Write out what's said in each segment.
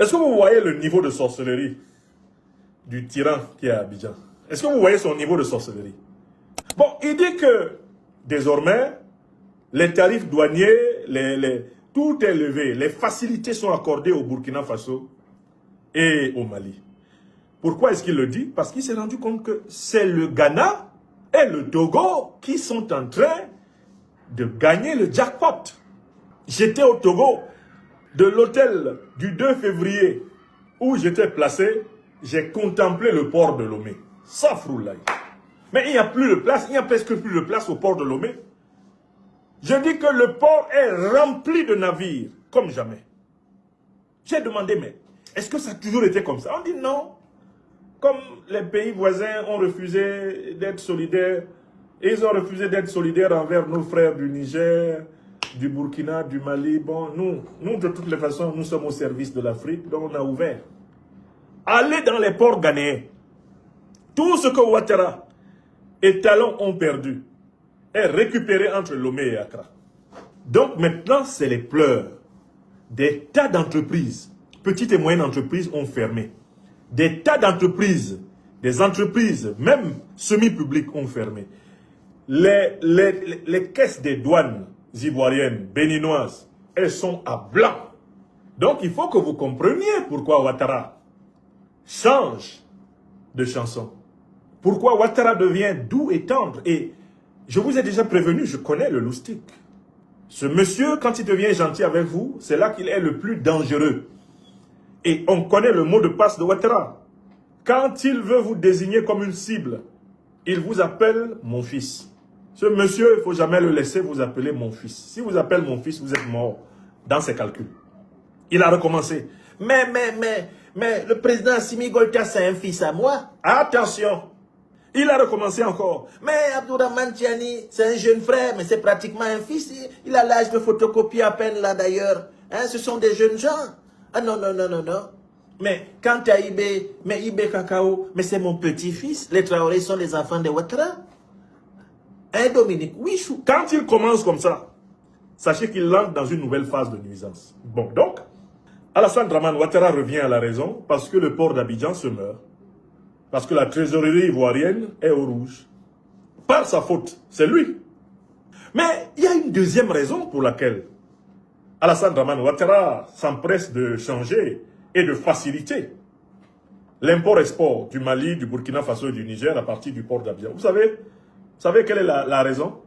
Est-ce que vous voyez le niveau de sorcellerie du tyran qui est à Abidjan? Est-ce que vous voyez son niveau de sorcellerie? Bon, il dit que désormais, les tarifs douaniers, tout est levé. Les facilités sont accordées au Burkina Faso et au Mali. Pourquoi est-ce qu'il le dit? Parce qu'il s'est rendu compte que c'est le Ghana et le Togo qui sont en train de gagner le jackpot. J'étais au Togo, de l'hôtel du 2 février où j'étais placé, j'ai contemplé le port de Lomé. Safroulaye. Mais il n'y a plus de place, il n'y a presque plus de place au port de Lomé. Je dis que le port est rempli de navires, comme jamais. J'ai demandé, mais est-ce que ça a toujours été comme ça? On dit non. Comme les pays voisins ont refusé d'être solidaires, et ils ont refusé d'être solidaires envers nos frères du Niger, du Burkina, du Mali. Bon, nous, de toutes les façons, nous sommes au service de l'Afrique, donc on a ouvert. Allez dans les ports ghanéens. Tout ce que Ouattara et Talon ont perdu est récupéré entre Lomé et Accra. Donc maintenant, c'est les pleurs. Des tas d'entreprises, petites et moyennes entreprises, ont fermé. Des tas d'entreprises, des entreprises, même semi-publiques, ont fermé. Les caisses des douanes ivoiriennes, béninoises, elles sont à blanc. Donc il faut que vous compreniez pourquoi Ouattara change de chanson. Pourquoi Ouattara devient doux et tendre. Et je vous ai déjà prévenu, je connais le loustic. Ce monsieur, quand il devient gentil avec vous, c'est là qu'il est le plus dangereux. Et on connaît le mot de passe de Ouattara. Quand il veut vous désigner comme une cible, il vous appelle mon fils. Ce monsieur, il ne faut jamais le laisser vous appeler mon fils. Si vous appelez mon fils, vous êtes mort dans ses calculs. Il a recommencé. Mais le président Assimi Goïta, c'est un fils à moi. Attention. Il a recommencé encore. Mais Abdourahmane Tiani, c'est un jeune frère, mais c'est pratiquement un fils. Il a l'âge de photocopier à peine là d'ailleurs. Hein, ce sont des jeunes gens. Ah non. Mais quand tu as Ibé, mais Ibé Kakao, mais c'est mon petit-fils. Les Traoré sont les enfants de Ouattara. Hein, Dominique? Oui, chou. Quand il commence comme ça, sachez qu'il entre dans une nouvelle phase de nuisance. Bon, donc, Alassane Dramane Ouattara revient à la raison parce que le port d'Abidjan se meurt. Parce que la trésorerie ivoirienne est au rouge. Par sa faute, c'est lui. Mais il y a une deuxième raison pour laquelle Alassane Dramane Ouattara s'empresse de changer et de faciliter l'import-export du Mali, du Burkina Faso et du Niger à partir du port d'Abidjan. Vous savez quelle est la raison?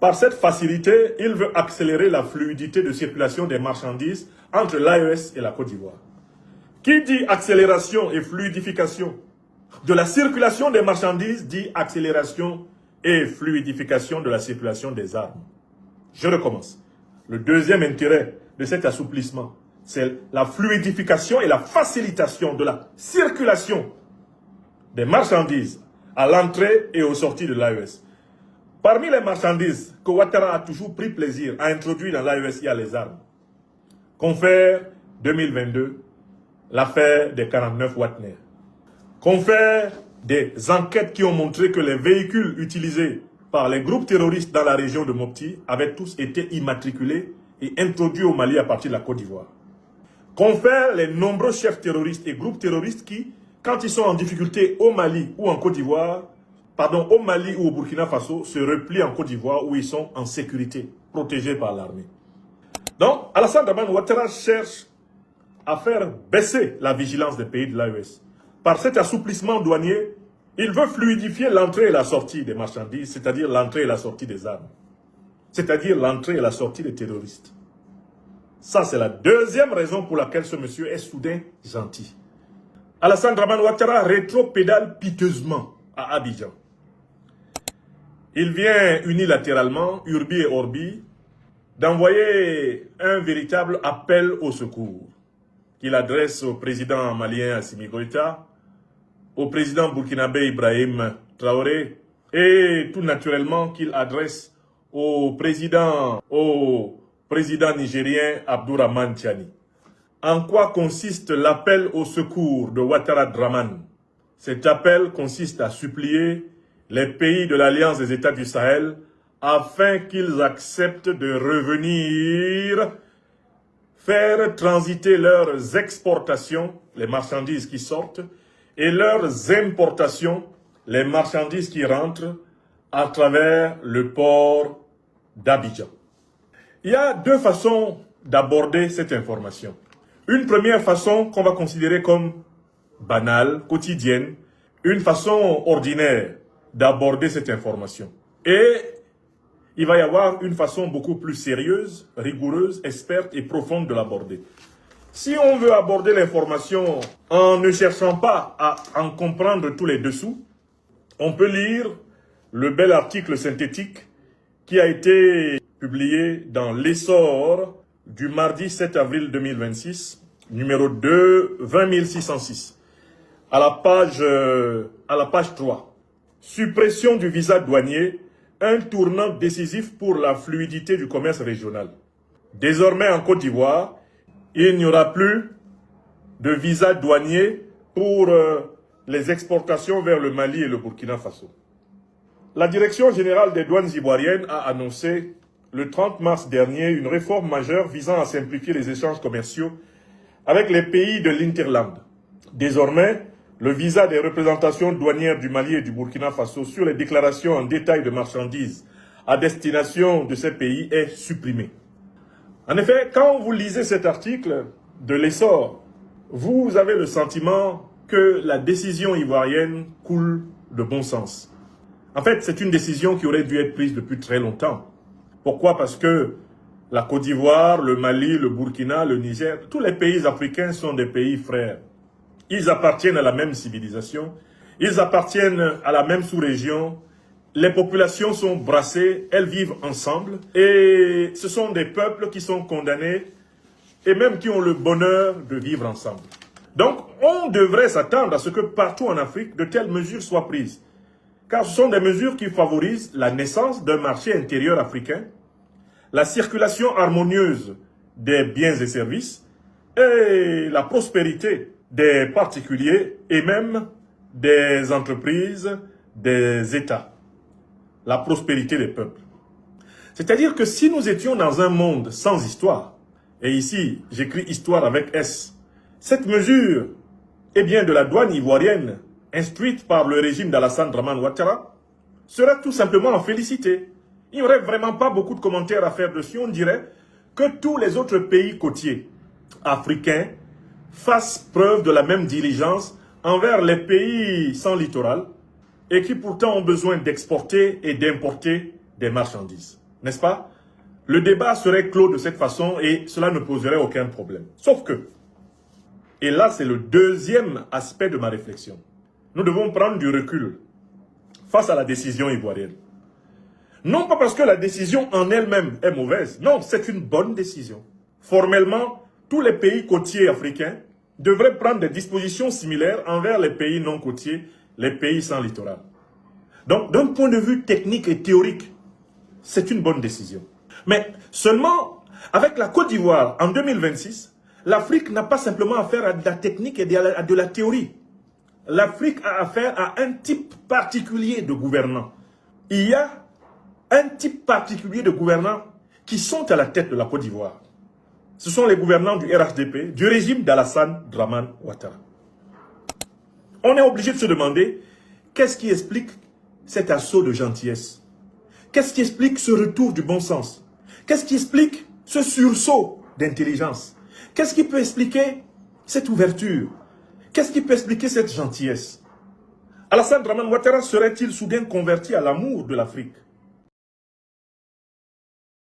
Par cette facilité, il veut accélérer la fluidité de circulation des marchandises entre l'AES et la Côte d'Ivoire. Qui dit accélération et fluidification de la circulation des marchandises dit accélération et fluidification de la circulation des armes. Je recommence. Le deuxième intérêt de cet assouplissement, c'est la fluidification et la facilitation de la circulation des marchandises à l'entrée et aux sorties de l'AES. Parmi les marchandises que Ouattara a toujours pris plaisir à introduire dans l'AES, il y a les armes. Confère 2022, l'affaire des 49 Wagner. Confère des enquêtes qui ont montré que les véhicules utilisés par les groupes terroristes dans la région de Mopti avaient tous été immatriculés et introduits au Mali à partir de la Côte d'Ivoire. Confère les nombreux chefs terroristes et groupes terroristes qui, quand ils sont en difficulté au Mali ou en Côte d'Ivoire, au Mali ou au Burkina Faso, se replient en Côte d'Ivoire où ils sont en sécurité, protégés par l'armée. Donc, Alassane Dramane Ouattara cherche à faire baisser la vigilance des pays de l'AES. Par cet assouplissement douanier, il veut fluidifier l'entrée et la sortie des marchandises, c'est-à-dire l'entrée et la sortie des armes. C'est-à-dire l'entrée et la sortie des terroristes. Ça, c'est la deuxième raison pour laquelle ce monsieur est soudain gentil. Alassane Dramane Ouattara rétropédale piteusement à Abidjan. Il vient unilatéralement, urbi et orbi, d'envoyer un véritable appel au secours qu'il adresse au président malien Assimi Goïta, au président burkinabé Ibrahim Traoré et tout naturellement qu'il adresse au président nigérien Abdourahmane Tiani. En quoi consiste l'appel au secours de Ouattara Dramane? Cet appel consiste à supplier les pays de l'Alliance des États du Sahel afin qu'ils acceptent de revenir faire transiter leurs exportations, les marchandises qui sortent, et leurs importations, les marchandises qui rentrent, à travers le port d'Abidjan. Il y a deux façons d'aborder cette information. Une première façon qu'on va considérer comme banale, quotidienne, une façon ordinaire d'aborder cette information. Et il va y avoir une façon beaucoup plus sérieuse, rigoureuse, experte et profonde de l'aborder. Si on veut aborder l'information en ne cherchant pas à en comprendre tous les dessous, on peut lire le bel article synthétique qui a été publié dans l'Essor du mardi 7 avril 2026, numéro 2, 20606, à la page 3. Suppression du visa douanier, un tournant décisif pour la fluidité du commerce régional. Désormais en Côte d'Ivoire, il n'y aura plus de visa douanier pour les exportations vers le Mali et le Burkina Faso. La Direction générale des douanes ivoiriennes a annoncé le 30 mars dernier une réforme majeure visant à simplifier les échanges commerciaux avec les pays de l'Interland. Désormais, le visa des représentations douanières du Mali et du Burkina Faso sur les déclarations en détail de marchandises à destination de ces pays est supprimé. En effet, quand vous lisez cet article de l'Essor, vous avez le sentiment que la décision ivoirienne coule de bon sens. En fait, c'est une décision qui aurait dû être prise depuis très longtemps. Pourquoi? Parce que la Côte d'Ivoire, le Mali, le Burkina, le Niger, tous les pays africains sont des pays frères. Ils appartiennent à la même civilisation, ils appartiennent à la même sous-région, les populations sont brassées, elles vivent ensemble et ce sont des peuples qui sont condamnés et même qui ont le bonheur de vivre ensemble. Donc, on devrait s'attendre à ce que partout en Afrique, de telles mesures soient prises. Car ce sont des mesures qui favorisent la naissance d'un marché intérieur africain, la circulation harmonieuse des biens et services et la prospérité des particuliers et même des entreprises, des États. La prospérité des peuples. C'est-à-dire que si nous étions dans un monde sans histoire, et ici j'écris histoire avec S, cette mesure est bien de la douane ivoirienne instruite par le régime d'Alassane Dramane Ouattara, serait tout simplement en félicité. Il n'y aurait vraiment pas beaucoup de commentaires à faire dessus. On dirait que tous les autres pays côtiers africains fassent preuve de la même diligence envers les pays sans littoral et qui pourtant ont besoin d'exporter et d'importer des marchandises. N'est-ce pas? Le débat serait clos de cette façon et cela ne poserait aucun problème. Sauf que, et là c'est le deuxième aspect de ma réflexion, nous devons prendre du recul face à la décision ivoirienne. Non pas parce que la décision en elle-même est mauvaise, non, c'est une bonne décision. Formellement, tous les pays côtiers africains devraient prendre des dispositions similaires envers les pays non côtiers, les pays sans littoral. Donc, d'un point de vue technique et théorique, c'est une bonne décision. Mais seulement, avec la Côte d'Ivoire en 2026, l'Afrique n'a pas simplement affaire à de la technique et à de la théorie. L'Afrique a affaire à un type particulier de gouvernants. Il y a un type particulier de gouvernants qui sont à la tête de la Côte d'Ivoire. Ce sont les gouvernants du RHDP, du régime d'Alassane Dramane Ouattara. On est obligé de se demander, qu'est-ce qui explique cet assaut de gentillesse? Qu'est-ce qui explique ce retour du bon sens? Qu'est-ce qui explique ce sursaut d'intelligence? Qu'est-ce qui peut expliquer cette ouverture? Qu'est-ce qui peut expliquer cette gentillesse? Alassane Dramane Ouattara serait-il soudain converti à l'amour de l'Afrique?